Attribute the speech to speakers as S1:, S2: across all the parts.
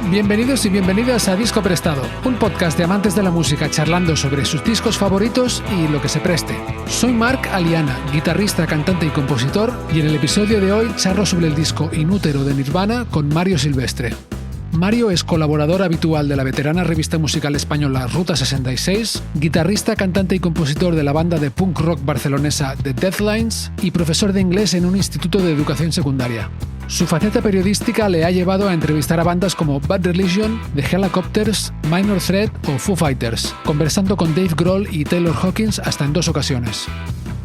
S1: Bienvenidos y bienvenidas a Disco Prestado, un podcast de amantes de la música charlando sobre sus discos favoritos y lo que se preste. Soy Marc Aliana, guitarrista, cantante y compositor, y en el episodio de hoy charlo sobre el disco Inútero de Nirvana con Mario Silvestre. Mario es colaborador habitual de la veterana revista musical española Ruta 66, guitarrista, cantante y compositor de la banda de punk rock barcelonesa The Deathlines y profesor de inglés en un instituto de educación secundaria. Su faceta periodística le ha llevado a entrevistar a bandas como Bad Religion, The Hellacopters, Minor Threat o Foo Fighters, conversando con Dave Grohl y Taylor Hawkins hasta en 2 ocasiones.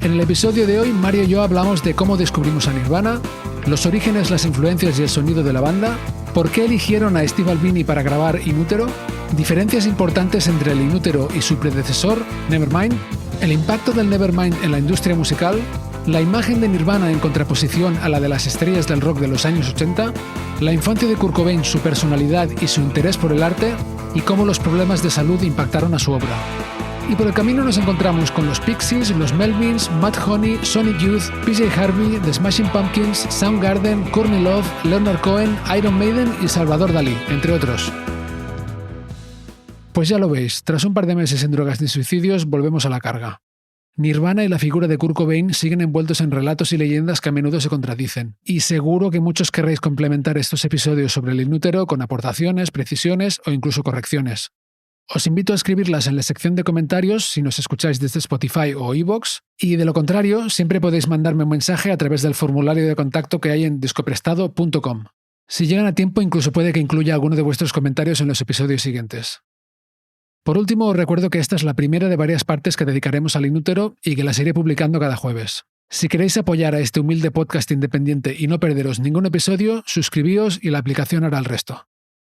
S1: En el episodio de hoy, Mario y yo hablamos de cómo descubrimos a Nirvana, los orígenes, las influencias y el sonido de la banda, por qué eligieron a Steve Albini para grabar Inútero, diferencias importantes entre el Inútero y su predecesor, Nevermind, el impacto del Nevermind en la industria musical, la imagen de Nirvana en contraposición a la de las estrellas del rock de los años 80, la infancia de Kurt Cobain, su personalidad y su interés por el arte, y cómo los problemas de salud impactaron a su obra. Y por el camino nos encontramos con los Pixies, los Melvins, Mudhoney, Sonic Youth, PJ Harvey, The Smashing Pumpkins, Soundgarden, Courtney Love, Leonard Cohen, Iron Maiden y Salvador Dalí, entre otros. Pues ya lo veis, tras un par de meses en drogas y suicidios, volvemos a la carga. Nirvana y la figura de Kurt Cobain siguen envueltos en relatos y leyendas que a menudo se contradicen, y seguro que muchos querréis complementar estos episodios sobre el Inútero con aportaciones, precisiones o incluso correcciones. Os invito a escribirlas en la sección de comentarios si nos escucháis desde Spotify o iVoox, y de lo contrario, siempre podéis mandarme un mensaje a través del formulario de contacto que hay en discoprestado.com. Si llegan a tiempo, incluso puede que incluya alguno de vuestros comentarios en los episodios siguientes. Por último, os recuerdo que esta es la primera de varias partes que dedicaremos al Inútero y que las iré publicando cada jueves. Si queréis apoyar a este humilde podcast independiente y no perderos ningún episodio, suscribíos y la aplicación hará el resto.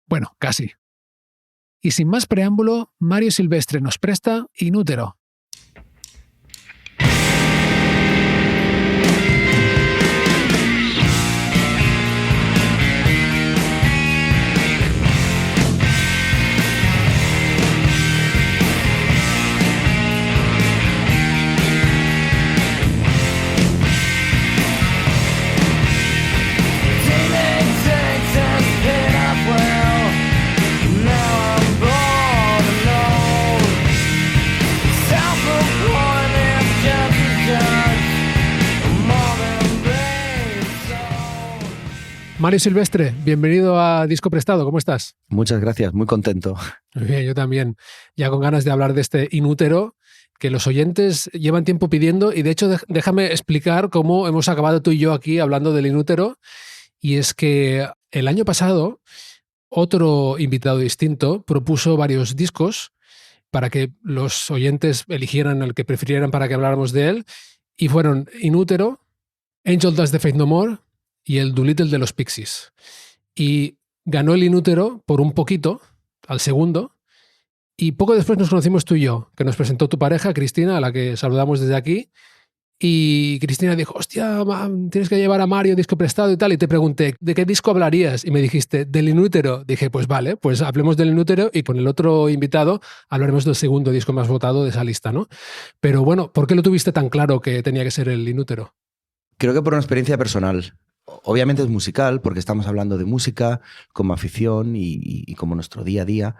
S1: Bueno, casi. Y sin más preámbulo, Mario Silvestre nos presta Inútero. Mario Silvestre, bienvenido a Disco Prestado, ¿cómo estás?
S2: Muchas gracias, muy contento.
S1: Muy bien, yo también. Ya con ganas de hablar de este Inútero que los oyentes llevan tiempo pidiendo, y de hecho déjame explicar cómo hemos acabado tú y yo aquí hablando del Inútero. Y es que el año pasado otro invitado distinto propuso varios discos para que los oyentes eligieran el que prefirieran para que habláramos de él, y fueron Inútero, Angel Dust de Faith No More y el Doolittle de los Pixies. Y ganó el Inútero por un poquito, al segundo, y poco después nos conocimos tú y yo, que nos presentó tu pareja, Cristina, a la que saludamos desde aquí, y Cristina dijo, hostia, tienes que llevar a Mario Disco Prestado y tal, y te pregunté, ¿de qué disco hablarías? Y me dijiste, del Inútero. Dije, pues vale, pues hablemos del Inútero y con el otro invitado hablaremos del segundo disco más votado de esa lista, ¿no? Pero bueno, ¿por qué lo tuviste tan claro que tenía que ser el Inútero?
S2: Creo que por una experiencia personal. Obviamente es musical, porque estamos hablando de música como afición y como nuestro día a día.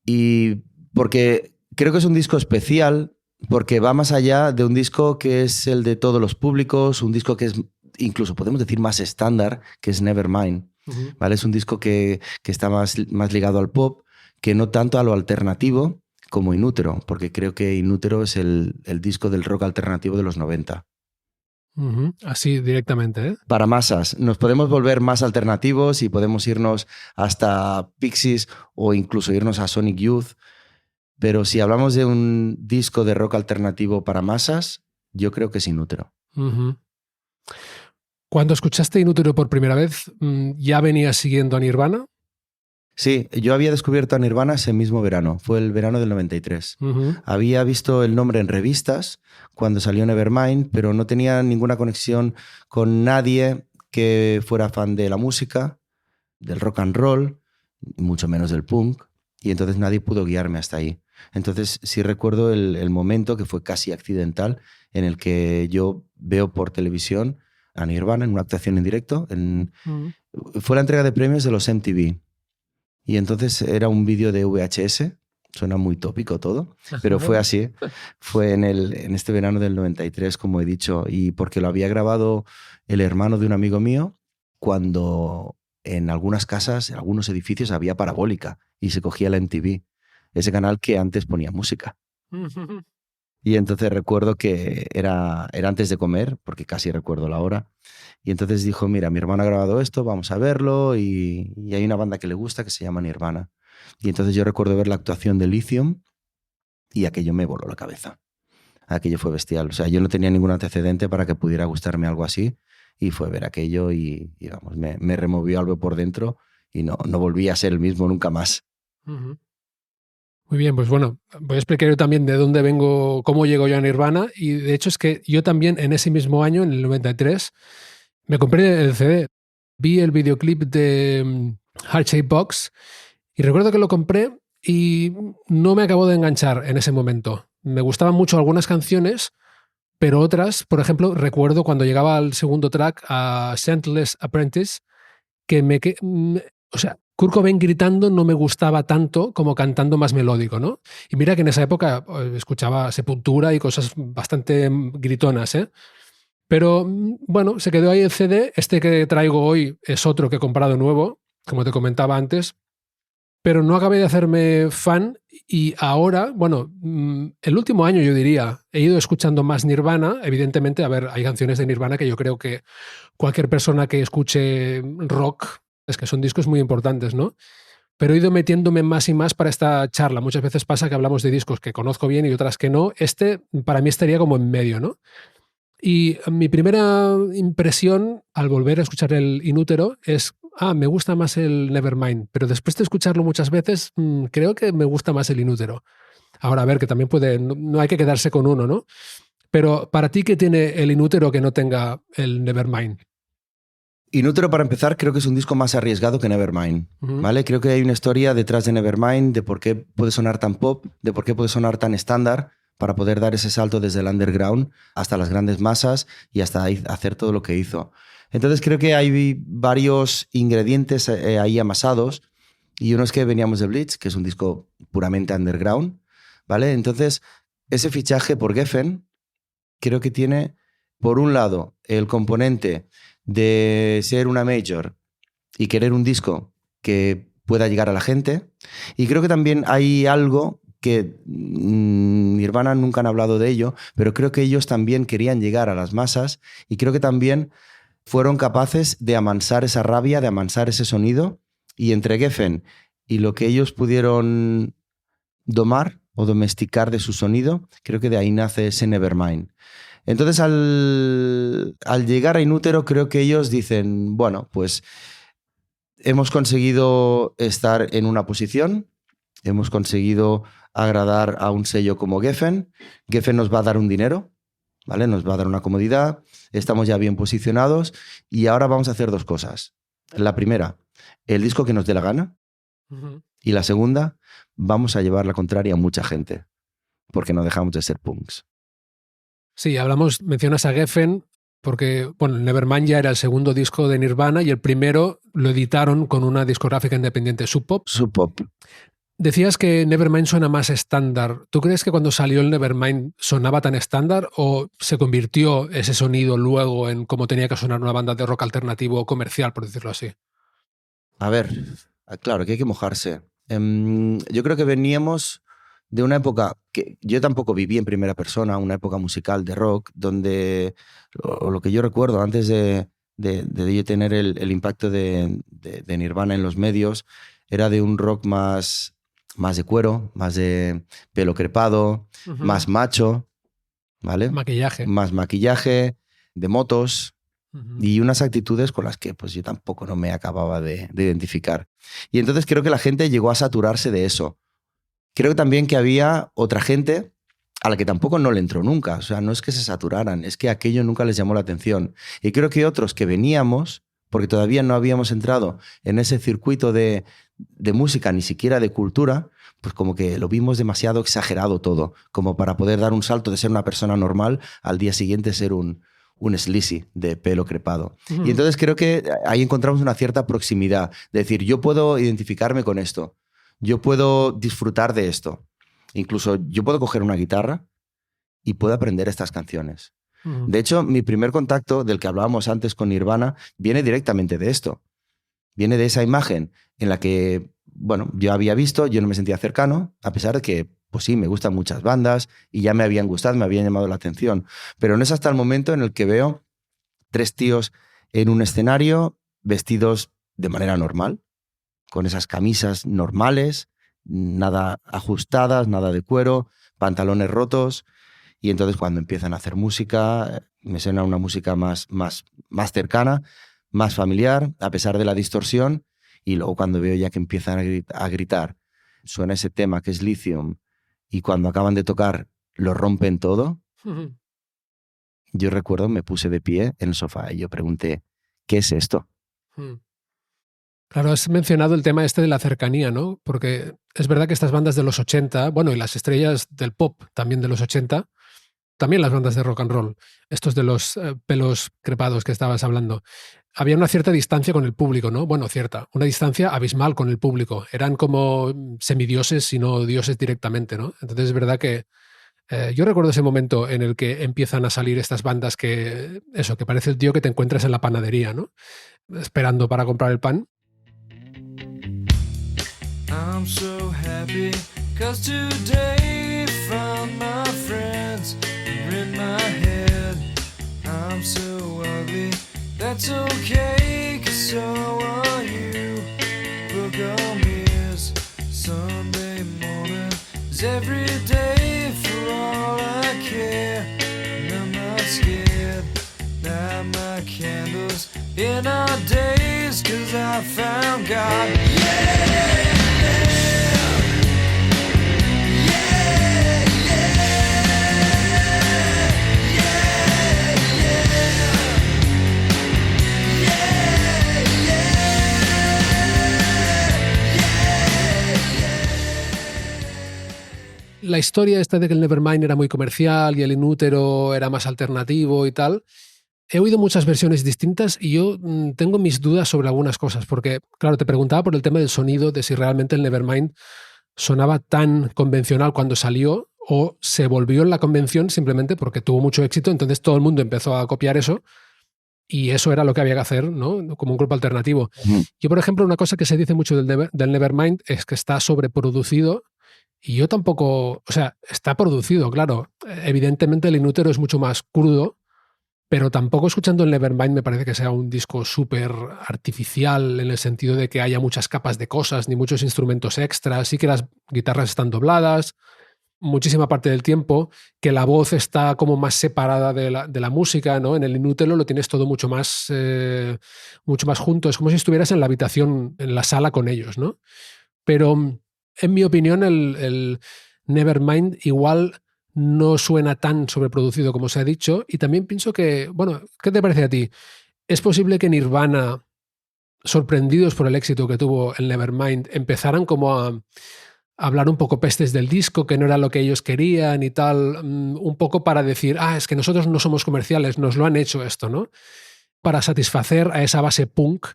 S2: Y porque creo que es un disco especial, porque va más allá de un disco que es el de todos los públicos, un disco que es, incluso podemos decir, más estándar, que es Nevermind. ¿Vale? Es un disco que está más ligado al pop, que no tanto a lo alternativo como Inútero, porque creo que Inútero es el disco del rock alternativo de los 90.
S1: Así directamente, ¿eh?
S2: Para masas. Nos podemos volver más alternativos y podemos irnos hasta Pixies o incluso irnos a Sonic Youth. Pero si hablamos de un disco de rock alternativo para masas, yo creo que es Inútero.
S1: Cuando escuchaste Inútero por primera vez, ¿ya venías siguiendo a Nirvana?
S2: Sí, yo había descubierto a Nirvana ese mismo verano. Fue el verano del 93. Había visto el nombre en revistas cuando salió Nevermind, pero no tenía ninguna conexión con nadie que fuera fan de la música, del rock and roll, mucho menos del punk. Y entonces nadie pudo guiarme hasta ahí. Entonces sí recuerdo el momento, que fue casi accidental, en el que yo veo por televisión a Nirvana en una actuación en directo. Fue la entrega de premios de los MTV. y entonces era un vídeo de VHS. Suena muy tópico todo, pero fue así. Fue en este verano del 93, como he dicho, y porque lo había grabado el hermano de un amigo mío cuando en algunas casas, en algunos edificios había parabólica y se cogía la MTV, ese canal que antes ponía música. Y entonces recuerdo que era antes de comer, porque casi recuerdo la hora, y entonces dijo, mira, mi hermano ha grabado esto, vamos a verlo, y hay una banda que le gusta que se llama Nirvana. Y entonces yo recuerdo ver la actuación de Lithium y aquello me voló la cabeza. Aquello fue bestial. O sea, yo no tenía ningún antecedente para que pudiera gustarme algo así, y fue ver aquello y vamos, me removió algo por dentro y no volví a ser el mismo nunca más.
S1: Uh-huh. Muy bien, pues bueno, voy a explicar yo también de dónde vengo, cómo llego yo a Nirvana, y de hecho es que yo también en ese mismo año, en el 93, me compré el CD, vi el videoclip de Heart Shaped Box y recuerdo que lo compré y no me acabó de enganchar en ese momento. Me gustaban mucho algunas canciones, pero otras, por ejemplo, recuerdo cuando llegaba al segundo track, a Scentless Apprentice, o sea, Kurt Cobain gritando no me gustaba tanto como cantando más melódico, ¿no? Y mira que en esa época escuchaba Sepultura y cosas bastante gritonas, ¿eh? Pero bueno, se quedó ahí el CD. Este que traigo hoy es otro que he comprado nuevo, como te comentaba antes, pero no acabé de hacerme fan y ahora, bueno, el último año yo diría, he ido escuchando más Nirvana. Evidentemente, a ver, hay canciones de Nirvana que yo creo que cualquier persona que escuche rock, es que son discos muy importantes, ¿no? Pero he ido metiéndome más y más para esta charla. Muchas veces pasa que hablamos de discos que conozco bien y otras que no. Este para mí estaría como en medio, ¿no? Y mi primera impresión al volver a escuchar el Inútero es, me gusta más el Nevermind, pero después de escucharlo muchas veces, creo que me gusta más el Inútero. Ahora, a ver, que también no hay que quedarse con uno, ¿no? Pero para ti, ¿qué tiene el Inútero que no tenga el Nevermind?
S2: Inútero, para empezar, creo que es un disco más arriesgado que Nevermind, ¿vale? Creo que hay una historia detrás de Nevermind, de por qué puede sonar tan pop, de por qué puede sonar tan estándar, para poder dar ese salto desde el underground hasta las grandes masas y hasta hacer todo lo que hizo. Entonces creo que hay varios ingredientes ahí amasados, y uno es que veníamos de Blitz, que es un disco puramente underground, ¿vale? Entonces ese fichaje por Geffen creo que tiene, por un lado, el componente de ser una major y querer un disco que pueda llegar a la gente, y creo que también hay algo que Nirvana nunca han hablado de ello, pero creo que ellos también querían llegar a las masas, y creo que también fueron capaces de amansar esa rabia, de amansar ese sonido, y entre Geffen y lo que ellos pudieron domar o domesticar de su sonido, creo que de ahí nace ese Nevermind. Entonces, al llegar a Inútero, creo que ellos dicen, bueno, pues hemos conseguido estar en una posición, hemos conseguido agradar a un sello como Geffen. Geffen nos va a dar un dinero, ¿vale? Nos va a dar una comodidad, estamos ya bien posicionados, y ahora vamos a hacer dos cosas. La primera, el disco que nos dé la gana, y la segunda, vamos a llevar la contraria a mucha gente, porque no dejamos de ser punks.
S1: Sí, mencionas a Geffen porque, bueno, Nevermind ya era el segundo disco de Nirvana y el primero lo editaron con una discográfica independiente, Sub Pop.
S2: Sub Pop.
S1: Decías que Nevermind suena más estándar. ¿Tú crees que cuando salió el Nevermind sonaba tan estándar o se convirtió ese sonido luego en cómo tenía que sonar una banda de rock alternativo comercial, por decirlo así?
S2: A ver, claro que hay que mojarse. Yo creo que veníamos de una época que yo tampoco viví en primera persona, una época musical de rock, donde lo que yo recuerdo antes de yo tener el impacto de Nirvana en los medios, era de un rock más de cuero, más de pelo crepado, más macho, ¿vale?
S1: Maquillaje.
S2: Más maquillaje, de motos, y unas actitudes con las que pues yo tampoco no me acababa de identificar. Y entonces creo que la gente llegó a saturarse de eso. Creo también que había otra gente a la que tampoco no le entró nunca. O sea, no es que se saturaran, es que aquello nunca les llamó la atención. Y creo que otros que veníamos, porque todavía no habíamos entrado en ese circuito de música, ni siquiera de cultura, pues como que lo vimos demasiado exagerado todo, como para poder dar un salto de ser una persona normal al día siguiente ser un un sleazy de pelo crepado.
S1: Mm.
S2: Y entonces creo que ahí encontramos una cierta proximidad. De decir, yo puedo identificarme con esto. Yo puedo disfrutar de esto. Incluso yo puedo coger una guitarra y puedo aprender estas canciones.
S1: Mm.
S2: De hecho, mi primer contacto del que hablábamos antes con Nirvana viene directamente de esto. Viene de esa imagen en la que, bueno, yo había visto, yo no me sentía cercano, a pesar de que, pues sí, me gustan muchas bandas y ya me habían gustado, me habían llamado la atención. Pero no es hasta el momento en el que veo 3 tíos en un escenario vestidos de manera normal, con esas camisas normales, nada ajustadas, nada de cuero, pantalones rotos. Y entonces cuando empiezan a hacer música, me suena una música más cercana, más familiar, a pesar de la distorsión. Y luego cuando veo ya que empiezan a gritar, suena ese tema que es Lithium, y cuando acaban de tocar lo rompen todo,
S1: Mm.
S2: yo recuerdo, me puse de pie en el sofá y yo pregunté, ¿qué es esto?
S1: Mm. Claro, has mencionado el tema este de la cercanía, ¿no? Porque es verdad que estas bandas de los 80, bueno, y las estrellas del pop también de los 80, también las bandas de rock and roll, estos de los pelos crepados que estabas hablando, había una cierta distancia con el público, ¿no? Bueno, una distancia abismal con el público. Eran como semidioses, si no dioses directamente, ¿no? Entonces es verdad que yo recuerdo ese momento en el que empiezan a salir estas bandas que parece el tío que te encuentras en la panadería, ¿no? Esperando para comprar el pan.
S3: I'm so happy 'cause today found my friends are in my head. I'm so ugly, that's okay 'cause so are you. Book on mirrors, Sunday morning is every day for all I care. And I'm not scared, light my candles in our days 'cause I found God. Yeah!
S1: La historia esta de que el Nevermind era muy comercial y el Inútero era más alternativo y tal, he oído muchas versiones distintas y yo tengo mis dudas sobre algunas cosas, porque, claro, te preguntaba por el tema del sonido, de si realmente el Nevermind sonaba tan convencional cuando salió o se volvió en la convención simplemente porque tuvo mucho éxito, entonces todo el mundo empezó a copiar eso y eso era lo que había que hacer, ¿no? Como un grupo alternativo. Yo, por ejemplo, una cosa que se dice mucho del Nevermind es que está sobreproducido. Y yo tampoco, o sea, está producido, claro. Evidentemente el Inútero es mucho más crudo, pero tampoco escuchando el Nevermind me parece que sea un disco súper artificial en el sentido de que haya muchas capas de cosas ni muchos instrumentos extras. Sí que las guitarras están dobladas muchísima parte del tiempo, que la voz está como más separada de la música, ¿no? En el Inútero lo tienes todo mucho más junto. Es como si estuvieras en la habitación, en la sala con ellos, ¿no? Pero en mi opinión, el Nevermind igual no suena tan sobreproducido como se ha dicho. Y también pienso que, bueno, ¿qué te parece a ti? ¿Es posible que Nirvana, sorprendidos por el éxito que tuvo el Nevermind, empezaran como a hablar un poco pestes del disco, que no era lo que ellos querían y tal, un poco para decir, es que nosotros no somos comerciales, nos lo han hecho esto, ¿no? Para satisfacer a esa base punk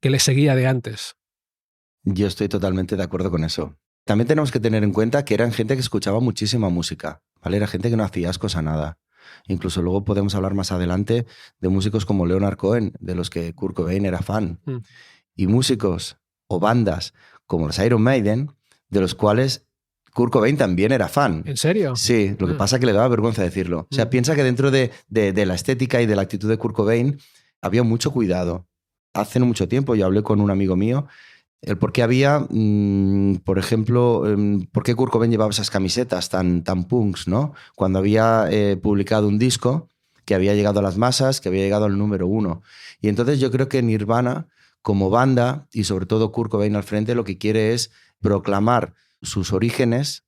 S1: que les seguía de antes.
S2: Yo estoy totalmente de acuerdo con eso. También tenemos que tener en cuenta que eran gente que escuchaba muchísima música, ¿vale? Era gente que no hacía ascos a nada. Incluso luego podemos hablar más adelante de músicos como Leonard Cohen, de los que Kurt Cobain era fan. Y músicos o bandas como los Iron Maiden, de los cuales Kurt Cobain también era fan.
S1: ¿En serio?
S2: Sí, lo que pasa es que le daba vergüenza decirlo. O sea, piensa que dentro de la estética y de la actitud de Kurt Cobain había mucho cuidado. Hace no mucho tiempo yo hablé con un amigo mío el por qué había, por ejemplo, por qué Kurt Cobain llevaba esas camisetas tan punks, ¿no? Cuando había publicado un disco que había llegado a las masas, que había llegado al número 1. Y entonces yo creo que Nirvana, como banda, y sobre todo Kurt Cobain al frente, lo que quiere es proclamar sus orígenes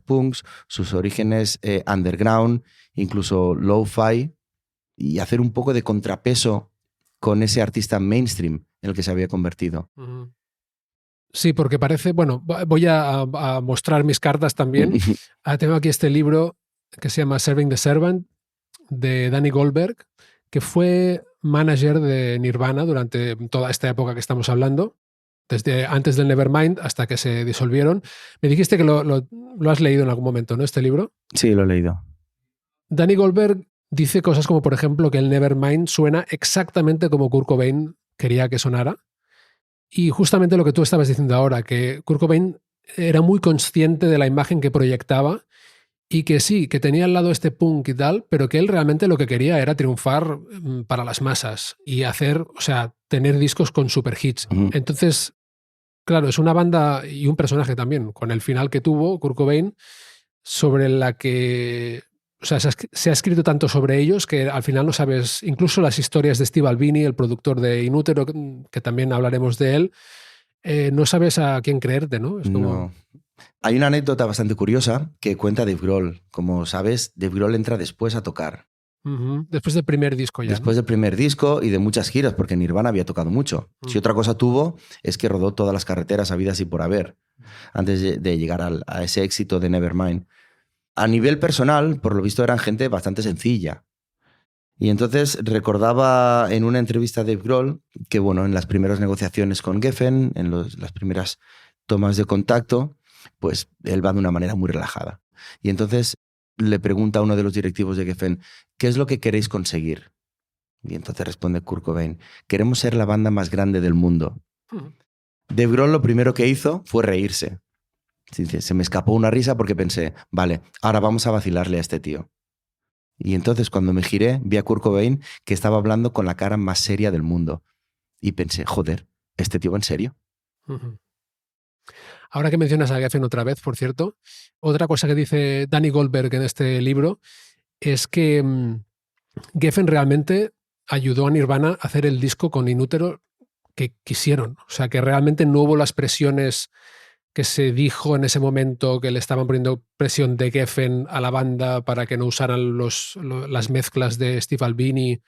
S2: punks, sus orígenes underground, incluso lo-fi, y hacer un poco de contrapeso con ese artista mainstream en el que se había convertido.
S1: Sí, porque parece, bueno, voy a mostrar mis cartas también. Tengo aquí este libro que se llama Serving the Servant, de Danny Goldberg, que fue manager de Nirvana durante toda esta época que estamos hablando, desde antes del Nevermind hasta que se disolvieron. Me dijiste que lo has leído en algún momento, ¿no? Este libro.
S2: Sí, lo he leído.
S1: Danny Goldberg dice cosas como, por ejemplo, que el Nevermind suena exactamente como Kurt Cobain quería que sonara. Y justamente lo que tú estabas diciendo ahora, que Kurt Cobain era muy consciente de la imagen que proyectaba y que sí, que tenía al lado este punk y tal, pero que él realmente lo que quería era triunfar para las masas y hacer, o sea, tener discos con super hits. Entonces, claro, es una banda y un personaje también, con el final que tuvo Kurt Cobain, sobre la que, o sea, se ha escrito tanto sobre ellos que al final no sabes, incluso las historias de Steve Albini, el productor de In Utero, que también hablaremos de él, no sabes a quién creerte, ¿no? Es como...
S2: No. Hay una anécdota bastante curiosa que cuenta Dave Grohl. Como sabes, Dave Grohl entra después a tocar.
S1: Después del primer disco ya.
S2: Después del primer disco y de muchas giras, porque Nirvana había tocado mucho. Si otra cosa tuvo, es que rodó todas las carreteras habidas y por haber, antes de llegar a ese éxito de Nevermind. A nivel personal, por lo visto, eran gente bastante sencilla. Y entonces recordaba en una entrevista a Dave Grohl que, bueno, en las primeras negociaciones con Geffen, en las primeras tomas de contacto, pues él va de una manera muy relajada. Y entonces le pregunta a uno de los directivos de Geffen, ¿qué es lo que queréis conseguir? Y entonces responde Kurt Cobain, queremos ser la banda más grande del mundo. Dave Grohl lo primero que hizo fue reírse. Se me escapó una risa porque pensé, vale, ahora vamos a vacilarle a este tío. Y entonces cuando me giré, vi a Kurt Cobain que estaba hablando con la cara más seria del mundo. Y pensé, joder, ¿este tío va en serio?
S1: Ahora que mencionas a Geffen otra vez, por cierto, otra cosa que dice Danny Goldberg en este libro es que Geffen realmente ayudó a Nirvana a hacer el disco con In Utero que quisieron. O sea, que realmente no hubo las presiones que se dijo en ese momento, que le estaban poniendo presión de Geffen a la banda para que no usaran las mezclas de Steve Albini,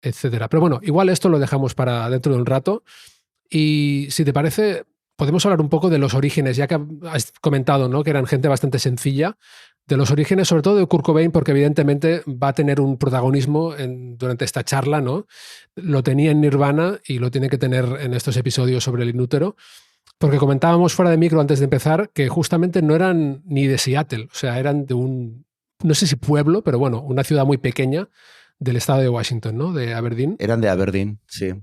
S1: etc. Pero bueno, igual esto lo dejamos para dentro de un rato. Y si te parece, podemos hablar un poco de los orígenes, ya que has comentado, ¿no?, que eran gente bastante sencilla, de los orígenes, sobre todo de Kurt Cobain, porque evidentemente va a tener un protagonismo durante esta charla, ¿no? Lo tenía en Nirvana y lo tiene que tener en estos episodios sobre el In Utero, porque comentábamos fuera de micro antes de empezar que justamente no eran ni de Seattle, o sea, eran de un, no sé si pueblo, pero bueno, una ciudad muy pequeña del estado de Washington, ¿no?, de Aberdeen.
S2: Eran de Aberdeen, sí.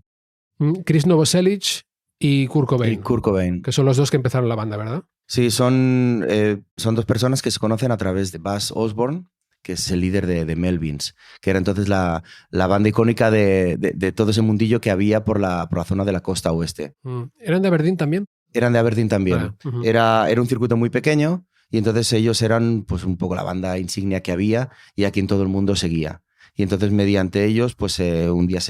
S1: Chris Novoselic y Kurt Cobain.
S2: Y Kurt Cobain.
S1: Que son los dos que empezaron la banda, ¿verdad?
S2: Sí, son dos personas que se conocen a través de Buzz Osborne, que es el líder de Melvins, que era entonces la banda icónica de todo ese mundillo que había por la zona de la costa oeste.
S1: ¿Eran de Aberdeen también?
S2: Eran de Aberdeen también. Era un circuito muy pequeño y entonces ellos eran pues un poco la banda insignia que había y a quien todo el mundo seguía. Y entonces mediante ellos pues un día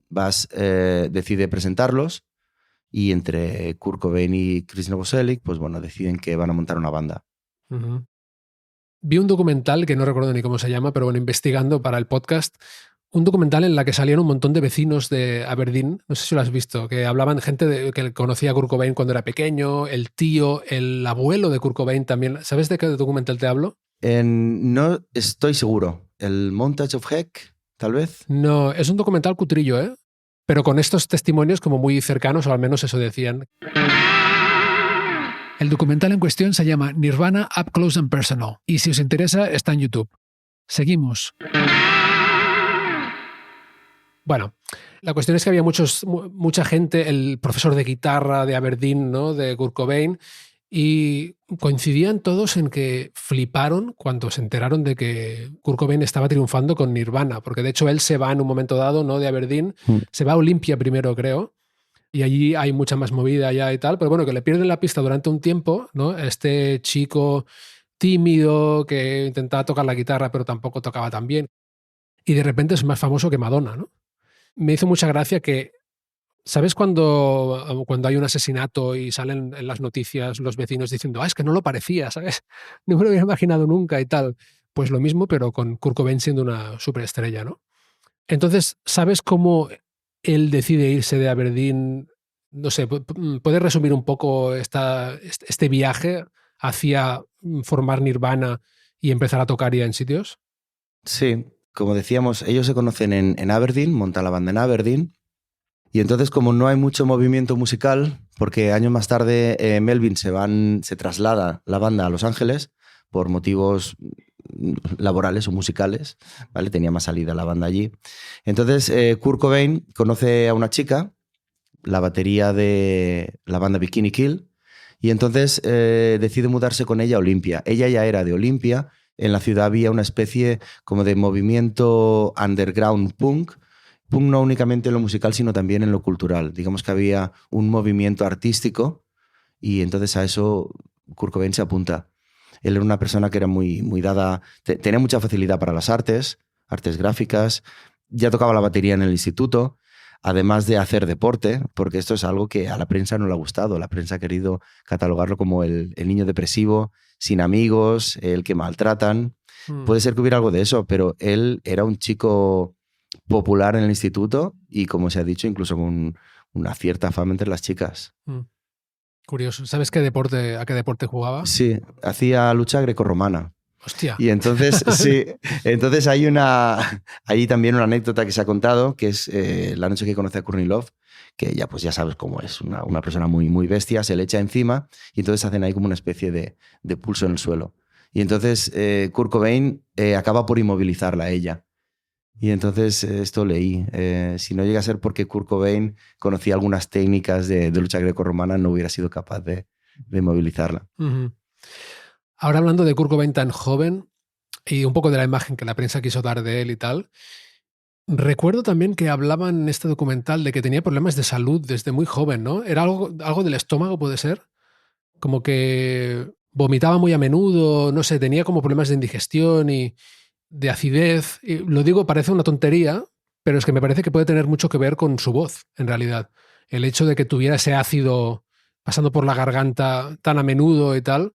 S2: Buzz decide presentarlos y entre Kurt Cobain y Chris Novoselic pues bueno, deciden que van a montar una banda.
S1: Vi un documental que no recuerdo ni cómo se llama, pero bueno, investigando para el podcast, un documental en la que salían un montón de vecinos de Aberdeen, no sé si lo has visto, que hablaban gente que conocía a Kurt Cobain cuando era pequeño, el tío, el abuelo de Kurt Cobain también. ¿Sabes de qué documental te hablo?
S2: No estoy seguro. ¿El Montage of Heck, tal vez?
S1: No, es un documental cutrillo, ¿eh? Pero con estos testimonios como muy cercanos, o al menos eso decían. El documental en cuestión se llama Nirvana Up Close and Personal y si os interesa está en YouTube. Seguimos. Bueno, la cuestión es que había mucha gente, el profesor de guitarra de Aberdeen, ¿no?, de Kurt Cobain, y coincidían todos en que fliparon cuando se enteraron de que Kurt Cobain estaba triunfando con Nirvana, porque de hecho él se va en un momento dado, ¿no?, de Aberdeen, se va a Olympia primero, creo, y allí hay mucha más movida ya y tal, pero bueno, que le pierden la pista durante un tiempo, ¿no?, este chico tímido que intentaba tocar la guitarra pero tampoco tocaba tan bien, y de repente es más famoso que Madonna, ¿no? Me hizo mucha gracia que, ¿sabes cuando hay un asesinato y salen en las noticias los vecinos diciendo, es que no lo parecía, ¿sabes? No me lo hubiera imaginado nunca y tal. Pues lo mismo, pero con Kurt Cobain siendo una superestrella, ¿no? Entonces, ¿sabes cómo él decide irse de Aberdeen? No sé, ¿puedes resumir un poco este viaje hacia formar Nirvana y empezar a tocar ya en sitios?
S2: Sí. como decíamos, ellos se conocen en Aberdeen, montan la banda en Aberdeen. Y entonces, como no hay mucho movimiento musical, porque años más tarde Melvin se traslada la banda a Los Ángeles por motivos laborales o musicales, ¿vale? Tenía más salida la banda allí. Entonces, Kurt Cobain conoce a una chica, la batería de la banda Bikini Kill, y entonces decide mudarse con ella a Olimpia. Ella ya era de Olimpia. En la ciudad había una especie como de movimiento underground punk no únicamente en lo musical, sino también en lo cultural. Digamos que había un movimiento artístico y entonces a eso Kurt Cobain se apunta. Él era una persona que era muy dada, tenía mucha facilidad para las artes gráficas, ya tocaba la batería en el instituto, además de hacer deporte, porque esto es algo que a la prensa no le ha gustado. La prensa ha querido catalogarlo como el niño depresivo, sin amigos, el que maltratan. Puede ser que hubiera algo de eso, pero él era un chico popular en el instituto y, como se ha dicho, incluso con una cierta fama entre las chicas.
S1: Curioso. ¿Sabes a qué deporte jugaba?
S2: Sí, hacía lucha grecorromana.
S1: Hostia.
S2: Y entonces, sí, entonces hay también una anécdota que se ha contado, que es la noche que conoce a Courtney Love, que ella pues ya sabes cómo es, una persona muy bestia, se le echa encima y entonces hacen ahí como una especie de pulso en el suelo. Y entonces Kurt Cobain acaba por inmovilizarla a ella. Y entonces esto leí. Si no llega a ser porque Kurt Cobain conocía algunas técnicas de lucha grecorromana, no hubiera sido capaz de movilizarla.
S1: Uh-huh. Ahora, hablando de Kurt Cobain tan joven y un poco de la imagen que la prensa quiso dar de él y tal, recuerdo también que hablaban en este documental de que tenía problemas de salud desde muy joven, ¿no? ¿Era algo del estómago, puede ser? Como que vomitaba muy a menudo, no sé, tenía como problemas de indigestión y de acidez. Y lo digo, parece una tontería, pero es que me parece que puede tener mucho que ver con su voz, en realidad. El hecho de que tuviera ese ácido pasando por la garganta tan a menudo y tal.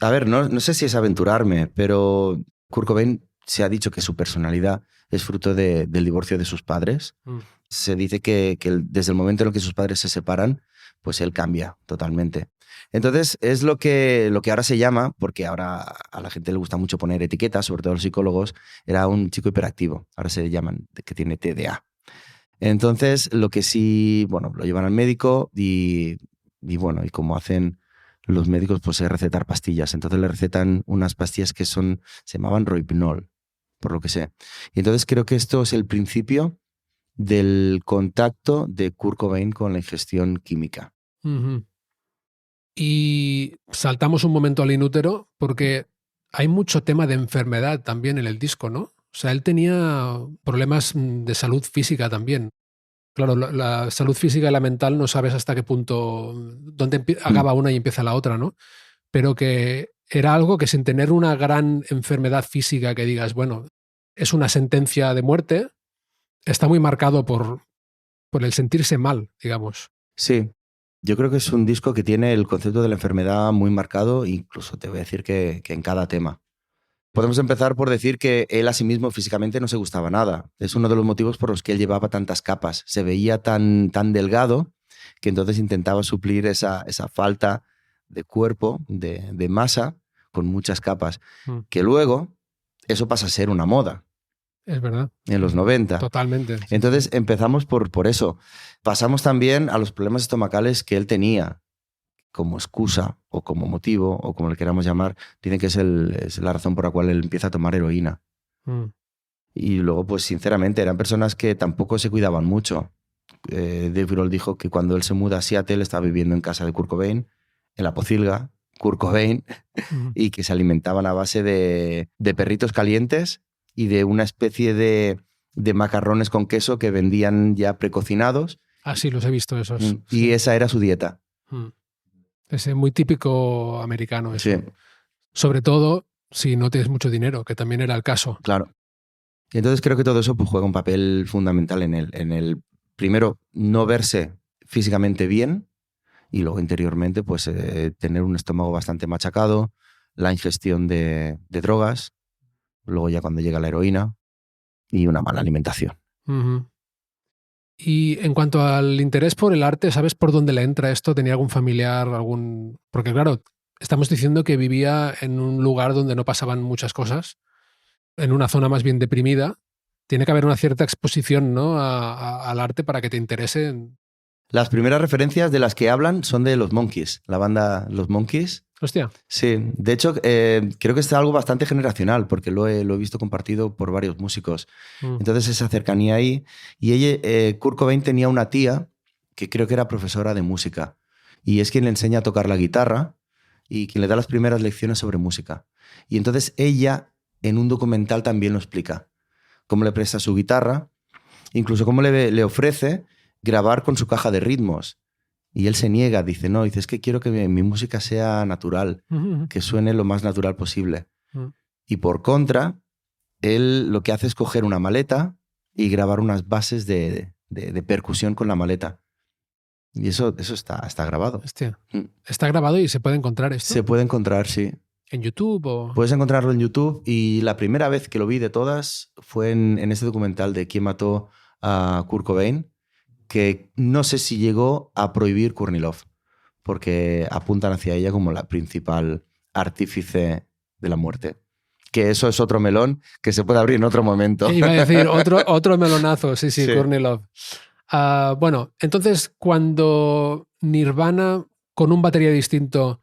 S2: A ver, no sé si es aventurarme, pero Kurt Cobain se ha dicho que su personalidad es fruto del divorcio de sus padres. Se dice que desde el momento en el que sus padres se separan, pues él cambia totalmente. Entonces es lo que ahora se llama, porque ahora a la gente le gusta mucho poner etiquetas, sobre todo a los psicólogos, era un chico hiperactivo. Ahora se llaman que tiene TDA. Entonces lo que sí, bueno, lo llevan al médico y bueno, y como hacen los médicos, pues es recetar pastillas. Entonces le recetan unas pastillas que se llamaban Rohypnol, por lo que sé. Y entonces creo que esto es el principio del contacto de Kurt Cobain con la ingestión química.
S1: Uh-huh. Y saltamos un momento al inútero porque hay mucho tema de enfermedad también en el disco, ¿no? O sea, él tenía problemas de salud física también. Claro, la salud física y la mental no sabes hasta qué punto, dónde acaba una y empieza la otra, ¿no? Pero que era algo que sin tener una gran enfermedad física que digas, bueno, es una sentencia de muerte, está muy marcado por el sentirse mal, digamos.
S2: Sí, yo creo que es un disco que tiene el concepto de la enfermedad muy marcado, incluso te voy a decir que en cada tema. Podemos empezar por decir que él a sí mismo físicamente no se gustaba nada. Es uno de los motivos por los que él llevaba tantas capas. Se veía tan delgado que entonces intentaba suplir esa falta de cuerpo, de masa, con muchas capas. Que luego eso pasa a ser una moda.
S1: Es verdad.
S2: En los 90.
S1: Totalmente.
S2: Entonces empezamos por eso. Pasamos también a los problemas estomacales que él tenía. Como excusa o como motivo o como le queramos llamar, dicen que es la razón por la cual él empieza a tomar heroína. Y luego, pues sinceramente, eran personas que tampoco se cuidaban mucho. Dave Grohl dijo que cuando él se muda a Seattle estaba viviendo en casa de Kurt Cobain, en la pocilga, Kurt Cobain, y que se alimentaban a base de perritos calientes y de una especie de macarrones con queso que vendían ya precocinados.
S1: Ah, sí, los he visto esos.
S2: Y
S1: sí.
S2: Esa era su dieta.
S1: Ese muy típico americano eso.
S2: Sí.
S1: Sobre todo si no tienes mucho dinero, que también era el caso.
S2: Claro. Y entonces creo que todo eso pues, juega un papel fundamental en el primero, no verse físicamente bien y luego interiormente pues tener un estómago bastante machacado, la ingestión de drogas, luego ya cuando llega la heroína y una mala alimentación.
S1: Uh-huh. Y en cuanto al interés por el arte, ¿sabes por dónde le entra esto? ¿Tenía algún familiar, Porque claro, estamos diciendo que vivía en un lugar donde no pasaban muchas cosas, en una zona más bien deprimida, tiene que haber una cierta exposición, ¿no? Al arte para que te interese.
S2: Las primeras referencias de las que hablan son de los Monkees, la banda Los Monkees.
S1: Hostia.
S2: Sí, de hecho creo que es algo bastante generacional porque lo he visto compartido por varios músicos. Entonces esa cercanía ahí. Y Kurt Cobain tenía una tía que creo que era profesora de música y es quien le enseña a tocar la guitarra y quien le da las primeras lecciones sobre música. Y entonces ella en un documental también lo explica, cómo le presta su guitarra, incluso cómo le ofrece grabar con su caja de ritmos. Y él se niega, dice, no, dice, es que quiero que mi música sea natural, que suene lo más natural posible. Y por contra, él lo que hace es coger una maleta y grabar unas bases de percusión con la maleta. Y eso está grabado.
S1: Hostia. Está grabado y se puede encontrar esto.
S2: Se puede encontrar, sí.
S1: ¿En YouTube o...?
S2: Puedes encontrarlo en YouTube y la primera vez que lo vi de todas fue en este documental de quién mató a Kurt Cobain, que no sé si llegó a prohibir Courtney Love, porque apuntan hacia ella como la principal artífice de la muerte. Que eso es otro melón que se puede abrir en otro momento.
S1: Iba a decir, otro melonazo, sí, Courtney Love. Bueno, entonces cuando Nirvana con un batería distinto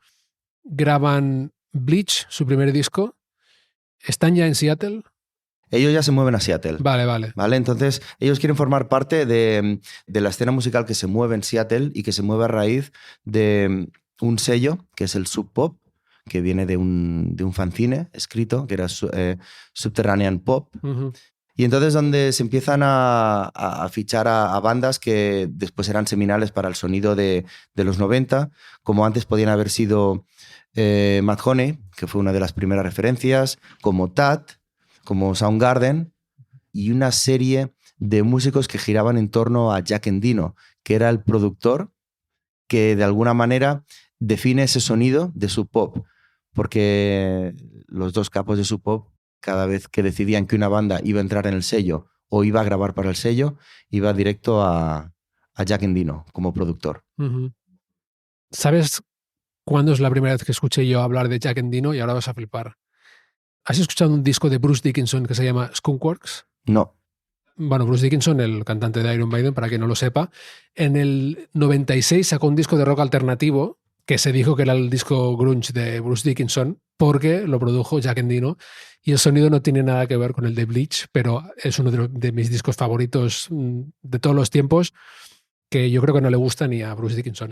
S1: graban Bleach, su primer disco, ¿están ya en Seattle?
S2: Ellos ya se mueven a Seattle.
S1: Vale.
S2: Entonces, ellos quieren formar parte de la escena musical que se mueve en Seattle y que se mueve a raíz de un sello, que es el Sub Pop, que viene de un fanzine escrito, que era Subterranean Pop.
S1: Uh-huh.
S2: Y entonces donde se empiezan a fichar a bandas que después eran seminales para el sonido de los 90, como antes podían haber sido Mudhoney, que fue una de las primeras referencias, como Tat, como Soundgarden, y una serie de músicos que giraban en torno a Jack Endino, que era el productor que de alguna manera define ese sonido de Sub Pop, porque los dos capos de Sub Pop, cada vez que decidían que una banda iba a entrar en el sello o iba a grabar para el sello, iba directo a Jack Endino como productor.
S1: Uh-huh. ¿Sabes cuándo es la primera vez que escuché yo hablar de Jack Endino? Y ahora vas a flipar. ¿Has escuchado un disco de Bruce Dickinson que se llama Skunkworks?
S2: No.
S1: Bueno, Bruce Dickinson, el cantante de Iron Maiden, para quien no lo sepa, en el 96 sacó un disco de rock alternativo que se dijo que era el disco grunge de Bruce Dickinson porque lo produjo Jack Endino y el sonido no tiene nada que ver con el de Bleach, pero es uno de mis discos favoritos de todos los tiempos, que yo creo que no le gusta ni a Bruce Dickinson.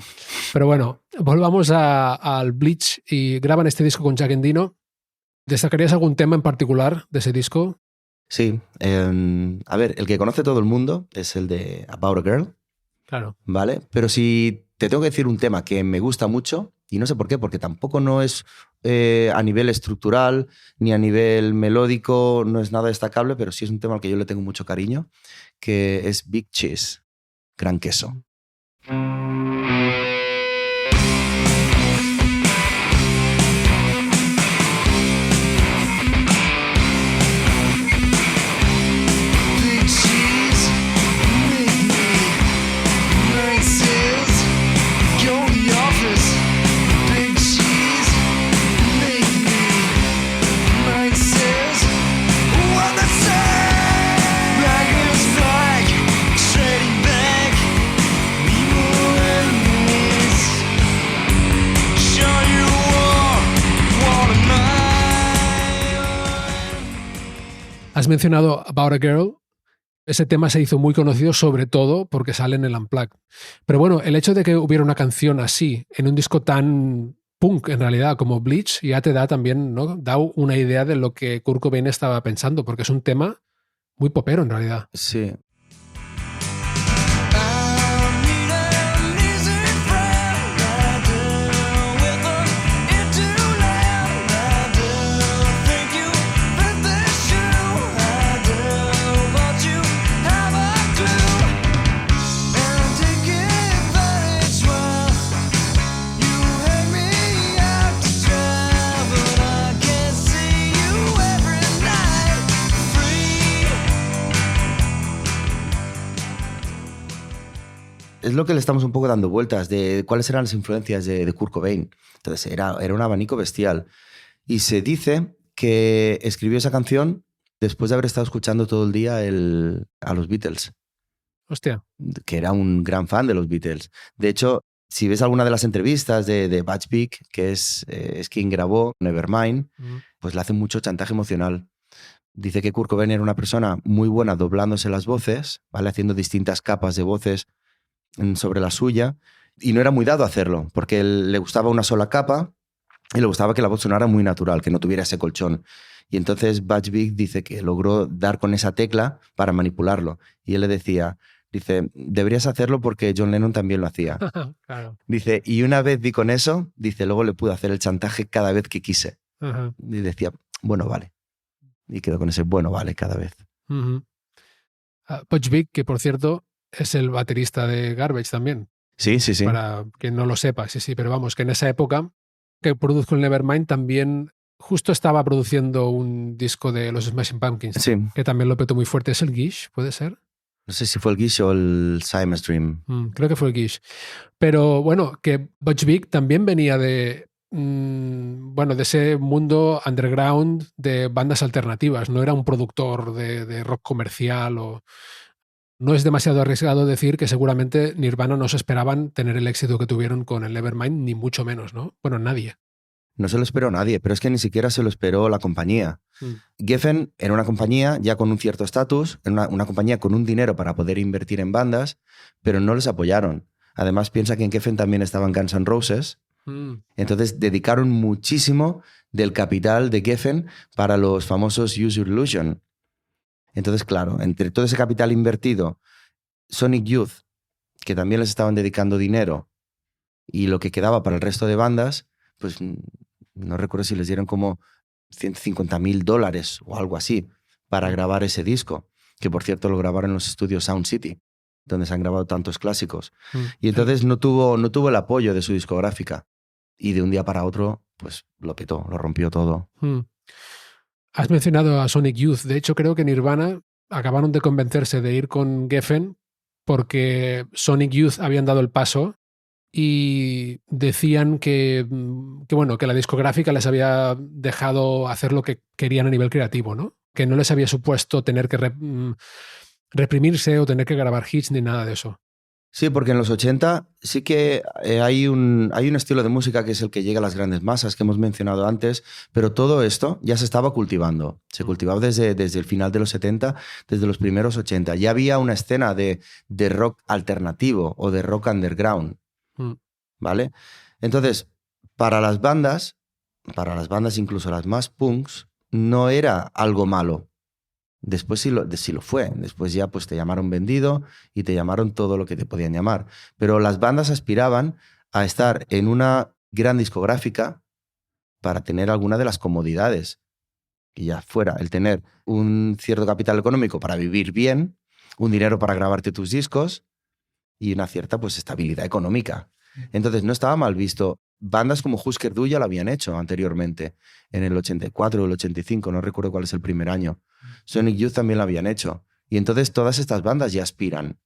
S1: Pero bueno, volvamos al Bleach y graban este disco con Jack Endino. ¿Destacarías algún tema en particular de ese disco?
S2: Sí. A ver, el que conoce todo el mundo es el de About a Girl.
S1: Claro.
S2: ¿Vale? Pero si te tengo que decir un tema que me gusta mucho, y no sé por qué, porque tampoco no es a nivel estructural ni a nivel melódico, no es nada destacable, pero sí es un tema al que yo le tengo mucho cariño, que es Big Cheese, Gran Queso.
S1: Has mencionado About a Girl. Ese tema se hizo muy conocido sobre todo porque sale en el Unplugged. Pero bueno, el hecho de que hubiera una canción así en un disco tan punk en realidad como Bleach ya te da también, ¿no? Da una idea de lo que Kurt Cobain estaba pensando, porque es un tema muy popero en realidad.
S2: Sí. Es lo que le estamos un poco dando vueltas de cuáles eran las influencias de Kurt Cobain. Entonces era un abanico bestial. Y se dice que escribió esa canción después de haber estado escuchando todo el día a los Beatles,
S1: Hostia.
S2: que era un gran fan de los Beatles. De hecho, si ves alguna de las entrevistas de Butch Vig, que es quien grabó Nevermind, pues le hace mucho chantaje emocional. Dice que Kurt Cobain era una persona muy buena doblándose las voces, ¿vale? Haciendo distintas capas de voces sobre la suya, y no era muy dado a hacerlo, porque le gustaba una sola capa y le gustaba que la voz sonara muy natural, que no tuviera ese colchón. Y entonces Butch Vig dice que logró dar con esa tecla para manipularlo. Y él le decía, dice, deberías hacerlo porque John Lennon también lo hacía.
S1: Claro.
S2: Dice, y una vez di con eso, dice, luego le pude hacer el chantaje cada vez que quise.
S1: Ajá.
S2: Y decía, bueno, vale. Y quedó con ese bueno, vale, cada vez.
S1: Butch Vig, que por cierto es el baterista de Garbage también.
S2: Sí, sí, sí.
S1: Para quien no lo sepa, sí, pero vamos, que en esa época que produjo el Nevermind también justo estaba produciendo un disco de los Smashing Pumpkins,
S2: Sí.
S1: que también lo petó muy fuerte. ¿Es el Gish? ¿Puede ser?
S2: No sé si fue el Gish o el Simon's Dream.
S1: Creo que fue el Gish. Pero bueno, que Butch Vig también venía de ese mundo underground de bandas alternativas. No era un productor de rock comercial o... No es demasiado arriesgado decir que seguramente Nirvana no se esperaban tener el éxito que tuvieron con el Nevermind, ni mucho menos, ¿no? Bueno, nadie.
S2: No se lo esperó nadie, pero es que ni siquiera se lo esperó la compañía. Geffen era una compañía ya con un cierto estatus, una compañía con un dinero para poder invertir en bandas, pero no les apoyaron. Además, piensa que en Geffen también estaban Guns N' Roses. Entonces dedicaron muchísimo del capital de Geffen para los famosos Use Your Illusion. Entonces, claro, entre todo ese capital invertido, Sonic Youth, que también les estaban dedicando dinero, y lo que quedaba para el resto de bandas, pues no recuerdo si les dieron como $150,000 o algo así para grabar ese disco, que por cierto lo grabaron en los estudios Sound City, donde se han grabado tantos clásicos. Y entonces no tuvo el apoyo de su discográfica. Y de un día para otro, pues lo petó, lo rompió todo.
S1: Has mencionado a Sonic Youth. De hecho, creo que Nirvana acabaron de convencerse de ir con Geffen porque Sonic Youth habían dado el paso y decían que la discográfica les había dejado hacer lo que querían a nivel creativo, ¿no? Que no les había supuesto tener que reprimirse o tener que grabar hits ni nada de eso.
S2: Sí, porque en los 80 sí que hay un estilo de música que es el que llega a las grandes masas, que hemos mencionado antes, pero todo esto ya se estaba cultivando. Se cultivaba desde el final de los 70, desde los primeros 80. Ya había una escena de rock alternativo o de rock underground, ¿vale? Entonces, para las bandas incluso las más punks, no era algo malo. Después sí lo fue. Después ya pues te llamaron vendido y te llamaron todo lo que te podían llamar. Pero las bandas aspiraban a estar en una gran discográfica para tener alguna de las comodidades. Que ya fuera el tener un cierto capital económico para vivir bien, un dinero para grabarte tus discos y una cierta pues estabilidad económica. Entonces no estaba mal visto. Bandas como Husker Du ya lo habían hecho anteriormente, en el 84 o el 85, no recuerdo cuál es el primer año. Sonic Youth también lo habían hecho. Y entonces todas estas bandas ya aspiran.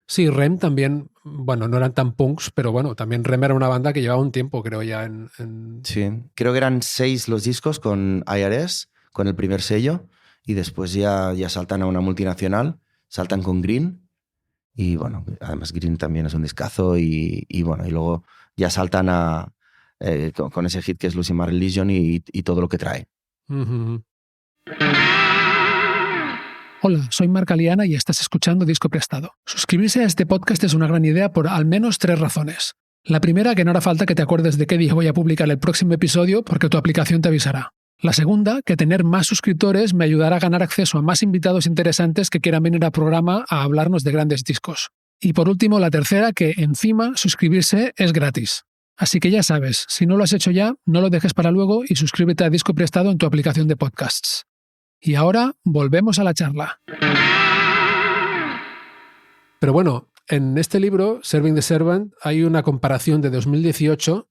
S1: Sí, Rem también, bueno, no eran tan punks, pero bueno, también Rem era una banda que llevaba un tiempo, creo, ya en...
S2: Sí, creo que eran 6 los discos con IRS, con el primer sello, y después ya saltan a una multinacional, saltan con Green, y bueno, además Green también es un discazo, y luego ya saltan con ese hit que es Losing My Religion y todo lo que trae.
S1: Hola, soy Marc Aliana y estás escuchando Disco Prestado. Suscribirse a este podcast es una gran idea por al menos 3 razones. La primera, que no hará falta que te acuerdes de qué día voy a publicar el próximo episodio porque tu aplicación te avisará. La segunda, que tener más suscriptores me ayudará a ganar acceso a más invitados interesantes que quieran venir al programa a hablarnos de grandes discos. Y por último, la tercera, que encima suscribirse es gratis. Así que ya sabes, si no lo has hecho ya, no lo dejes para luego y suscríbete a Disco Prestado en tu aplicación de podcasts. Y ahora volvemos a la charla. Pero bueno, en este libro, Serving the Servant, hay una comparación de 2018, o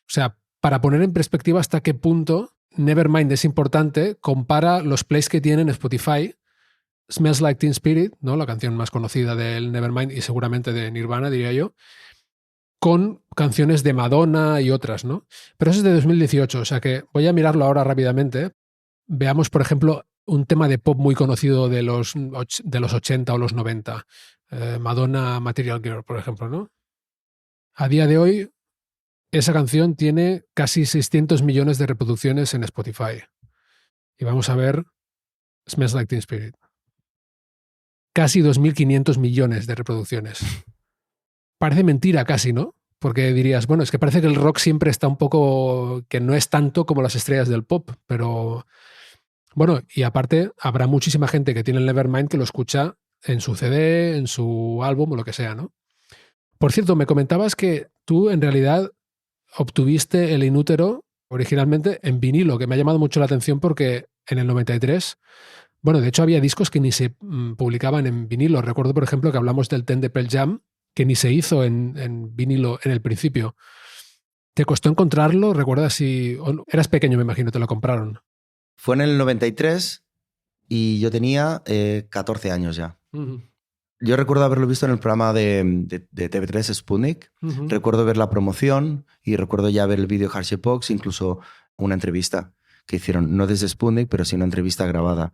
S1: sea, para poner en perspectiva hasta qué punto Nevermind es importante, compara los plays que tiene en Spotify, Smells Like Teen Spirit, ¿no? La canción más conocida del Nevermind y seguramente de Nirvana, diría yo, con canciones de Madonna y otras, ¿no? Pero eso es de 2018, o sea que voy a mirarlo ahora rápidamente. veamos, por ejemplo, un tema de pop muy conocido de los 80 o los 90. Madonna, Material Girl, por ejemplo, ¿no? A día de hoy, esa canción tiene casi 600 millones de reproducciones en Spotify. Y vamos a ver Smells Like Teen Spirit. Casi 2.500 millones de reproducciones. Parece mentira casi, ¿no? Porque dirías, bueno, es que parece que el rock siempre está un poco... que no es tanto como las estrellas del pop, pero... Bueno, y aparte habrá muchísima gente que tiene el Nevermind que lo escucha en su CD, en su álbum o lo que sea, ¿no? Por cierto, me comentabas que tú en realidad obtuviste el Inútero originalmente en vinilo, que me ha llamado mucho la atención porque en el 93, bueno, de hecho había discos que ni se publicaban en vinilo. Recuerdo, por ejemplo, que hablamos del Ten de Pearl Jam, que ni se hizo en vinilo en el principio. ¿Te costó encontrarlo? ¿Recuerdas si... Eras pequeño, me imagino, te lo compraron?
S2: Fue en el 93 y yo tenía 14 años ya.
S1: Uh-huh.
S2: Yo recuerdo haberlo visto en el programa de TV3 Sputnik.
S1: Uh-huh.
S2: Recuerdo ver la promoción y recuerdo ya ver el vídeo Hershey Box, incluso una entrevista que hicieron, no desde Sputnik, pero sí una entrevista grabada.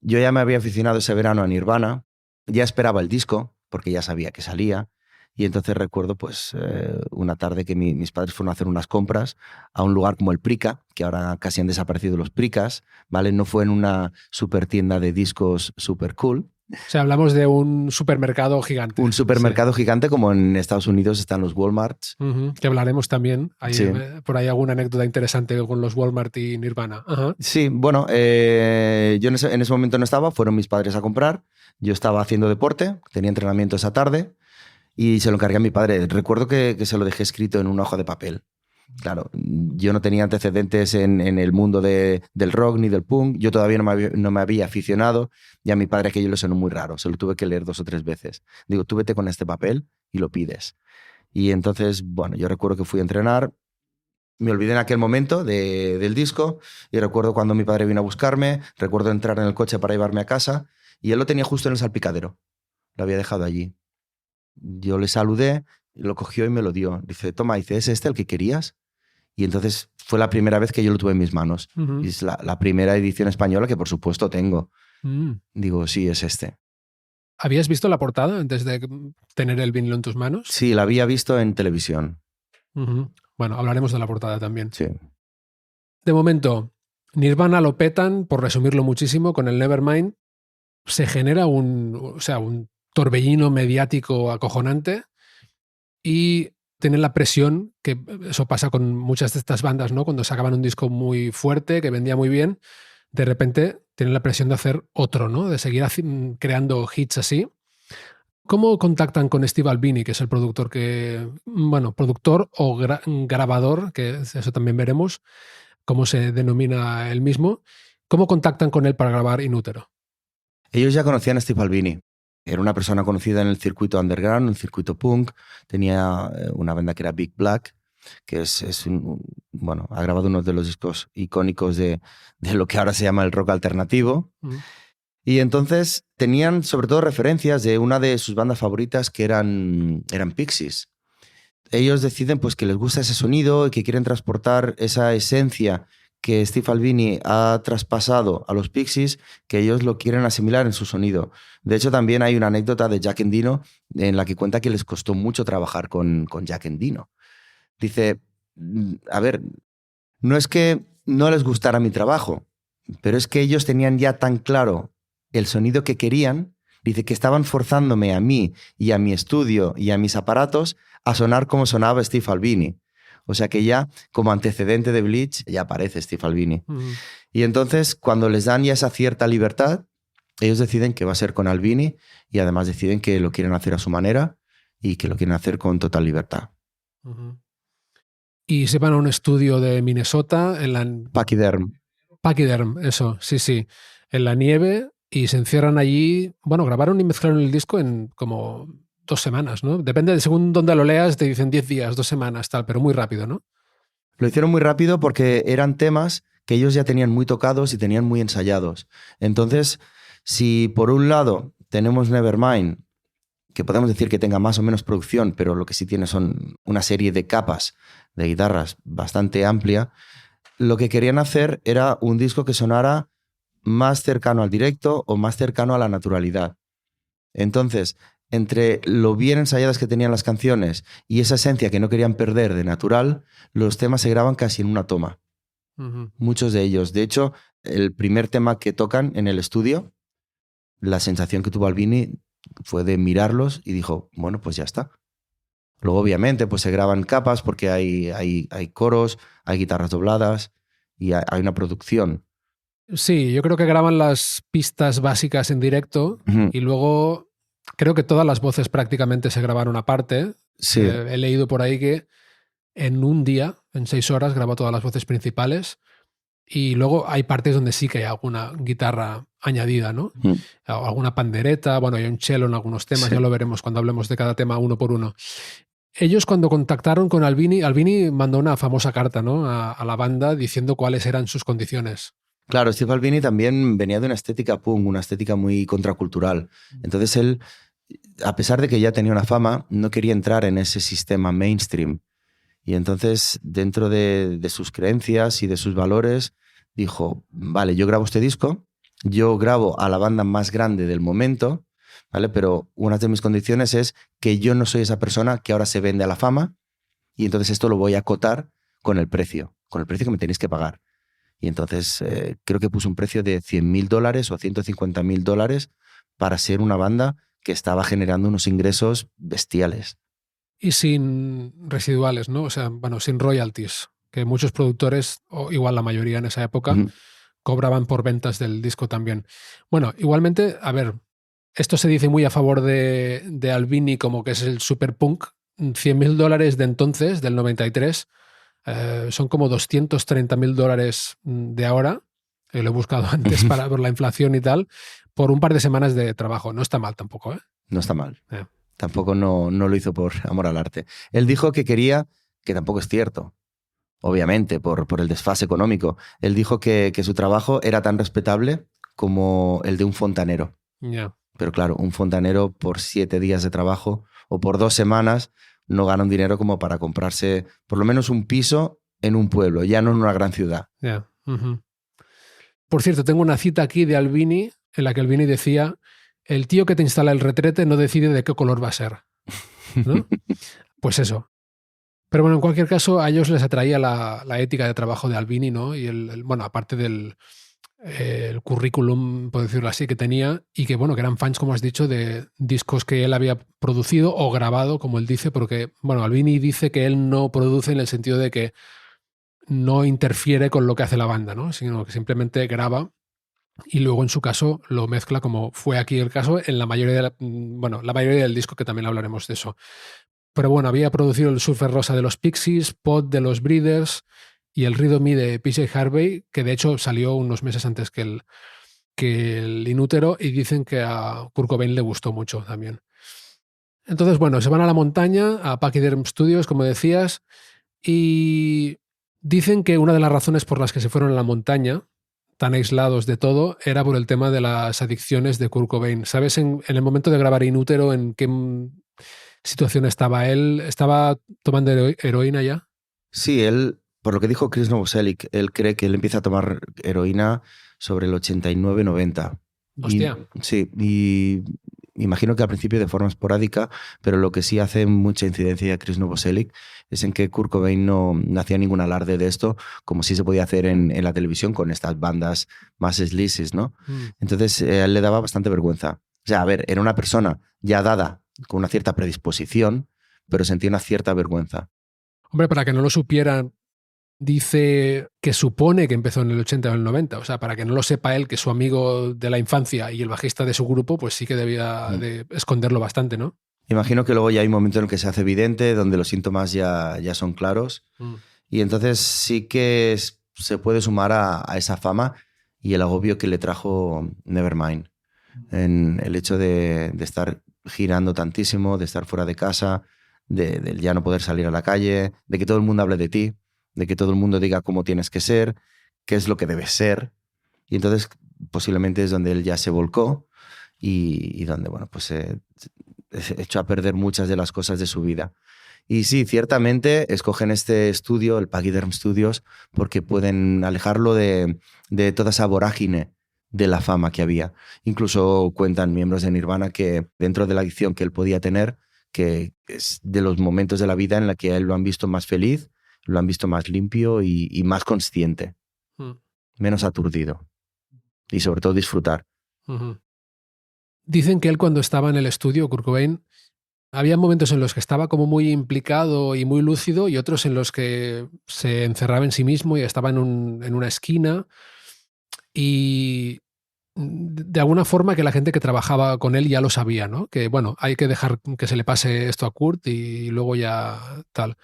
S2: Yo ya me había aficionado ese verano a Nirvana, ya esperaba el disco, porque ya sabía que salía, y entonces recuerdo pues una tarde que mis padres fueron a hacer unas compras a un lugar como el Prica, que ahora casi han desaparecido los Pricas, ¿vale? No fue en una super tienda de discos super cool.
S1: O sea, hablamos de un supermercado gigante.
S2: Un supermercado gigante como en Estados Unidos están los Walmarts.
S1: Uh-huh. Que hablaremos también. Hay,
S2: sí.
S1: Por ahí alguna anécdota interesante con los Walmart y Nirvana. Uh-huh.
S2: Sí, bueno, yo en ese momento no estaba, fueron mis padres a comprar. Yo estaba haciendo deporte, tenía entrenamiento esa tarde y se lo encargué a mi padre. Recuerdo que se lo dejé escrito en una hoja de papel. Claro, yo no tenía antecedentes en el mundo del rock ni del punk. Yo todavía no me había aficionado y a mi padre aquello le sonó muy raro. Se lo tuve que leer 2 o 3 veces. Digo, tú vete con este papel y lo pides. Y entonces, bueno, yo recuerdo que fui a entrenar. Me olvidé en aquel momento del disco y recuerdo cuando mi padre vino a buscarme. Recuerdo entrar en el coche para llevarme a casa y él lo tenía justo en el salpicadero. Lo había dejado allí. Yo le saludé, lo cogió y me lo dio. Dice, toma, dice, ¿es este el que querías? Y entonces fue la primera vez que yo lo tuve en mis manos. Uh-huh. Y es la primera edición española que por supuesto tengo. Digo, sí, es este.
S1: ¿Habías visto la portada antes de tener el vinilo en tus manos?
S2: Sí, la había visto en televisión.
S1: Uh-huh. Bueno, hablaremos de la portada también.
S2: Sí.
S1: De momento, Nirvana lo petan, por resumirlo muchísimo, con el Nevermind. Se genera un torbellino mediático acojonante y tienen la presión, que eso pasa con muchas de estas bandas, ¿no? Cuando sacaban un disco muy fuerte, que vendía muy bien, de repente tienen la presión de hacer otro, ¿no? De seguir creando hits así. ¿Cómo contactan con Steve Albini, que es el productor productor o grabador, que eso también veremos, cómo se denomina él mismo? ¿Cómo contactan con él para grabar Inútero?
S2: Ellos ya conocían a Steve Albini. Era una persona conocida en el circuito underground, en el circuito punk. Tenía una banda que era Big Black, que ha grabado uno de los discos icónicos de lo que ahora se llama el rock alternativo. Mm. Y entonces tenían sobre todo referencias de una de sus bandas favoritas que eran Pixies. Ellos deciden pues, que les gusta ese sonido y que quieren transportar esa esencia que Steve Albini ha traspasado a los Pixies, que ellos lo quieren asimilar en su sonido. De hecho, también hay una anécdota de Jack Endino en la que cuenta que les costó mucho trabajar con Jack Endino. Dice, a ver, no es que no les gustara mi trabajo, pero es que ellos tenían ya tan claro el sonido que querían, dice que estaban forzándome a mí y a mi estudio y a mis aparatos a sonar como sonaba Steve Albini. O sea que ya, como antecedente de Bleach, ya aparece Steve Albini. Uh-huh. Y entonces, cuando les dan ya esa cierta libertad, ellos deciden que va a ser con Albini y además deciden que lo quieren hacer a su manera y que lo quieren hacer con total libertad.
S1: Uh-huh. Y se van a un estudio de Minnesota en la... Pachyderm, eso, sí. En la nieve y se encierran allí. Bueno, grabaron y mezclaron el disco en como 2 semanas, ¿no? Depende de según dónde lo leas, te dicen 10 días, 2 semanas, tal, pero muy rápido, ¿no?
S2: Lo hicieron muy rápido porque eran temas que ellos ya tenían muy tocados y tenían muy ensayados. Entonces, si por un lado tenemos Nevermind, que podemos decir que tenga más o menos producción, pero lo que sí tiene son una serie de capas de guitarras bastante amplia, lo que querían hacer era un disco que sonara más cercano al directo o más cercano a la naturalidad. Entonces, entre lo bien ensayadas que tenían las canciones y esa esencia que no querían perder de natural, los temas se graban casi en una toma.
S1: Ujú.
S2: Muchos de ellos. De hecho, el primer tema que tocan en el estudio, la sensación que tuvo Albini fue de mirarlos y dijo, bueno, pues ya está. Luego, obviamente, pues se graban capas porque hay coros, hay guitarras dobladas y hay una producción.
S1: Sí, yo creo que graban las pistas básicas en directo
S2: Ujú.
S1: y luego creo que todas las voces prácticamente se grabaron aparte.
S2: Sí,
S1: He leído por ahí que en un día, en 6 horas, grabó todas las voces principales y luego hay partes donde sí que hay alguna guitarra añadida, ¿no?
S2: Ujú.
S1: O alguna pandereta, bueno, hay un cello en algunos temas,
S2: Sí.
S1: ya lo veremos cuando hablemos de cada tema uno por uno. Ellos cuando contactaron con Albini, Albini mandó una famosa carta, ¿no? a la banda diciendo cuáles eran sus condiciones.
S2: Claro, Steve Albini también venía de una estética punk, una estética muy contracultural. Entonces él, a pesar de que ya tenía una fama, no quería entrar en ese sistema mainstream. Y entonces, dentro de sus creencias y de sus valores, dijo, vale, yo grabo este disco, yo grabo a la banda más grande del momento, ¿vale? Pero una de mis condiciones es que yo no soy esa persona que ahora se vende a la fama y entonces esto lo voy a acotar con el precio que me tenéis que pagar. Y entonces creo que puso un precio de $100.000 o $150.000 para ser una banda que estaba generando unos ingresos bestiales.
S1: Y sin residuales, ¿no? O sea, bueno, sin royalties, que muchos productores, o igual la mayoría en esa época,
S2: Ujú.
S1: cobraban por ventas del disco también. Bueno, igualmente, a ver, esto se dice muy a favor de Albini como que es el super punk. $100.000 de entonces, del 93, son como $230.000 de ahora. Lo he buscado antes por la inflación y tal, por un par de semanas de trabajo. No está mal tampoco, ¿eh?
S2: No está mal.
S1: Eh.
S2: Tampoco no lo hizo por amor al arte. Él dijo que quería, que tampoco es cierto, obviamente, por el desfase económico. Él dijo que su trabajo era tan respetable como el de un fontanero.
S1: Ya.
S2: Pero claro, un fontanero por 7 días de trabajo o por 2 semanas no gana un dinero como para comprarse por lo menos un piso en un pueblo, ya no en una gran ciudad.
S1: Ya. Ujú. Por cierto, tengo una cita aquí de Albini en la que Albini decía: el tío que te instala el retrete no decide de qué color va a ser, ¿no? Pues eso. Pero bueno, en cualquier caso, a ellos les atraía la ética de trabajo de Albini, ¿no? Y bueno, aparte del el currículum, por decirlo así, que tenía, y que, bueno, que eran fans, como has dicho, de discos que él había producido o grabado, como él dice, porque, bueno, Albini dice que él no produce en el sentido de que no interfiere con lo que hace la banda, ¿no? Sino que simplemente graba y luego en su caso lo mezcla, como fue aquí el caso en la mayoría la mayoría del disco, que también hablaremos de eso. Pero bueno, había producido el Surfer Rosa de los Pixies, Pod de los Breeders y el Riddle Me de PJ Harvey, que de hecho salió unos meses antes que el Inútero, y dicen que a Kurt Cobain le gustó mucho también. Entonces, bueno, se van a la montaña, a Pachyderm Studios, como decías, y dicen que una de las razones por las que se fueron a la montaña, tan aislados de todo, era por el tema de las adicciones de Kurt Cobain. ¿Sabes en el momento de grabar Inútero en qué situación estaba él? ¿Estaba tomando heroína ya?
S2: Sí, él, por lo que dijo Chris Novoselic, él cree que él empieza a tomar heroína sobre el 89-90.
S1: Hostia.
S2: Sí, y imagino que al principio de forma esporádica, pero lo que sí hace mucha incidencia a Chris Novoselic es en que Kurt Cobain no hacía ningún alarde de esto, como sí se podía hacer en la televisión con estas bandas más sleazy, ¿no? Entonces a él le daba bastante vergüenza. O sea, a ver, era una persona ya dada con una cierta predisposición, pero sentía una cierta vergüenza.
S1: Hombre, para que no lo supieran, dice que supone que empezó en el 80 o el 90. O sea, para que no lo sepa él, que su amigo de la infancia y el bajista de su grupo, pues sí que debía de esconderlo bastante, ¿no?
S2: Imagino que luego ya hay un momento en el que se hace evidente, donde los síntomas ya son claros. Y entonces sí que se puede sumar a esa fama y el agobio que le trajo Nevermind. En el hecho de estar girando tantísimo, de estar fuera de casa, de ya no poder salir a la calle, de que todo el mundo hable de ti, de que todo el mundo diga cómo tienes que ser, qué es lo que debes ser. Y entonces posiblemente es donde él ya se volcó y donde, bueno, pues echó a perder muchas de las cosas de su vida. Y sí, ciertamente escogen este estudio, el Pachyderm Studios, porque pueden alejarlo de toda esa vorágine de la fama que había. Incluso cuentan miembros de Nirvana que dentro de la adicción que él podía tener, que es de los momentos de la vida en la que a él lo han visto más feliz, lo han visto más limpio y más consciente, menos aturdido. Y sobre todo disfrutar.
S1: Uh-huh. Dicen que él cuando estaba en el estudio, Kurt Cobain, había momentos en los que estaba como muy implicado y muy lúcido y otros en los que se encerraba en sí mismo y estaba en una esquina y de alguna forma que la gente que trabajaba con él ya lo sabía, ¿no? Que bueno, hay que dejar que se le pase esto a Kurt y luego ya tal.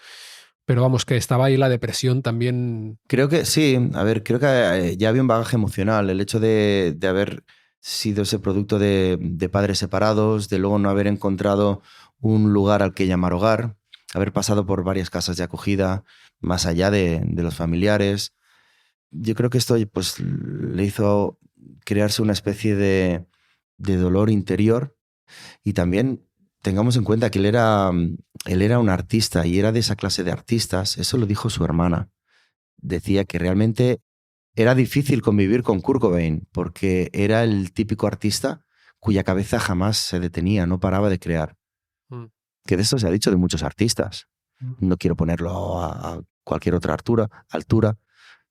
S1: Pero vamos, que estaba ahí la depresión también.
S2: Creo que sí, a ver, creo que ya había un bagaje emocional, el hecho de haber sido ese producto de padres separados, de luego no haber encontrado un lugar al que llamar hogar, haber pasado por varias casas de acogida, más allá de los familiares. Yo creo que esto pues, le hizo crearse una especie de dolor interior y también tengamos en cuenta que él era un artista y era de esa clase de artistas, eso lo dijo su hermana. Decía que realmente era difícil convivir con Kurt Cobain porque era el típico artista cuya cabeza jamás se detenía, no paraba de crear. Que de esto se ha dicho de muchos artistas. No quiero ponerlo a cualquier otra altura,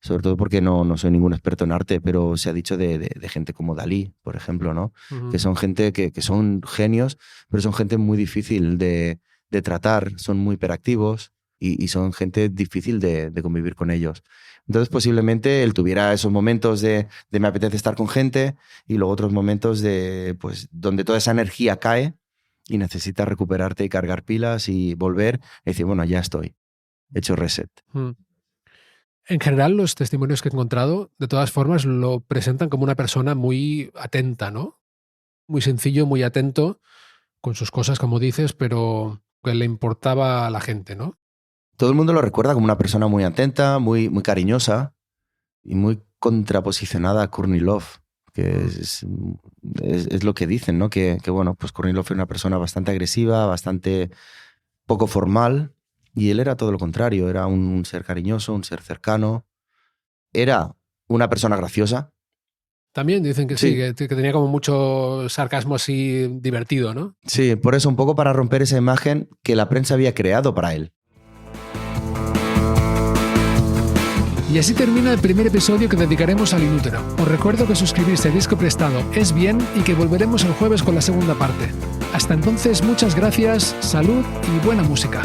S2: sobre todo porque no soy ningún experto en arte, pero se ha dicho de gente como Dalí, por ejemplo, ¿no? Que son gente que son genios, pero son gente muy difícil de tratar, son muy hiperactivos y son gente difícil de convivir con ellos. Entonces posiblemente él tuviera esos momentos de me apetece estar con gente y luego otros momentos de pues donde toda esa energía cae y necesitas recuperarte y cargar pilas y volver y decir, bueno, ya estoy, he hecho reset.
S1: En general, los testimonios que he encontrado, de todas formas, lo presentan como una persona muy atenta, ¿no? Muy sencillo, muy atento, con sus cosas, como dices, pero que le importaba a la gente, ¿no?
S2: Todo el mundo lo recuerda como una persona muy atenta, muy, muy cariñosa y muy contraposicionada a Courtney Love, que es lo que dicen, ¿no? Que bueno, pues Courtney Love era una persona bastante agresiva, bastante poco formal, y él era todo lo contrario, era un ser cariñoso, un ser cercano, era una persona graciosa.
S1: También dicen que sí, que tenía como mucho sarcasmo así divertido, ¿no?
S2: Sí, por eso un poco para romper esa imagen que la prensa había creado para él.
S1: Y así termina el primer episodio que dedicaremos al Inútero. Os recuerdo que suscribirse a Disco Prestado es bien y que volveremos el jueves con la segunda parte. Hasta entonces, muchas gracias, salud y buena música.